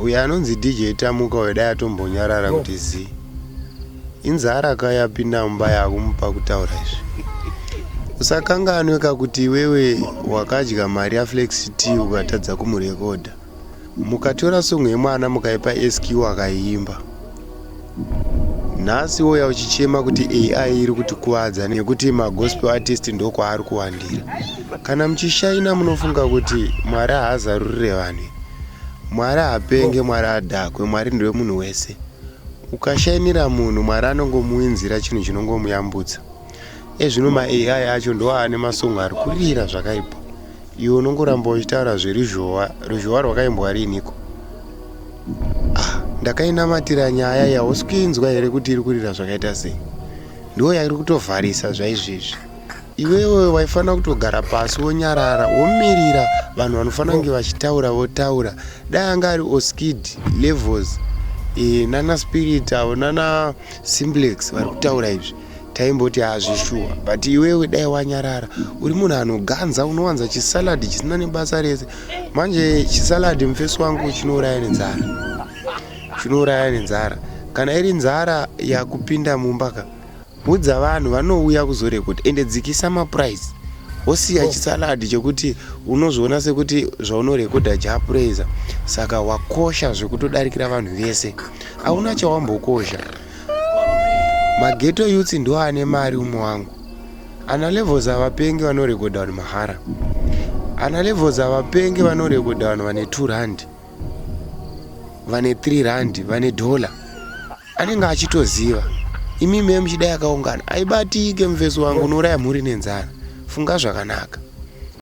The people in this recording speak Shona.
Uyo anonzi DJ Tamuka wedai atombonyarara kuti zi inzara kayapinda mumba yakumupa kutaura izvi. Usakanganweka kuti iwewe wakadya mari yaFlex T ukatadza kumurekodha. Mukatora song yemwana mukaipa SQ akaiimba. Nhasi woya uchichema kuti AI iri kutikuwadza nekuti magospel artist ndoko ari kuwandira. Kana muchishaina munofunga kuti Mwari haazarurire vanhu. Mwari hapenge, Mwari adhakwe, Mwari ndiwe munhu wese. Ukashainira munhu, Mwari anongomuinzira chinhu chinongomuyambutsa. Zvino ma-AI acho ndo ane masongo ari kurira zvakaipa. Iwe unongoramba uchitaura zveruzhowa rwakaimbwa riniko. Ndakainamatira nyaya yausikuinzwa here kuti iri kurira zvakaita sei. Ndo yairi kutovharisa zvaizvizvi. Iwewe waifana kutogara pasi wonyarara womirira vanhu vanofana kunge vachitaura votaura. Dai anga ari Oskid, Levels, Nana Spirit avo Nana Simplex vari kutaura izvi. Taimboti hazvishuwa, but iwewe dai wanyarara uri munhu anoganza, unowanza chisaladi chisina nebasa rese. Manje chisaladi mufesi wangu chinouraya nenzara. Kana iri nzara yakupinda mumbaka, udza vanhu vanouya kuzorekodha ende dzikisa maprice. Wosiya chisaladi chekuti unozviona sekuti zvaunorekodha chapraiser. Saka wakosha zvekutodarikira vanhu vese. Hauna chawambokosha. Mageto youths ndo ane mari umwe wangu. Ana Levels avapengi vanorekodha vanhu mahara. Ana Levels avapengi vanorekodha vanhu vane 2 rand, vane 3 rand, vane $1. Anenge achitoziva. Imi muchidai akaungana. Aibatike mufesi wangu unouraya mhuri nenzara. Funga zvakanaka.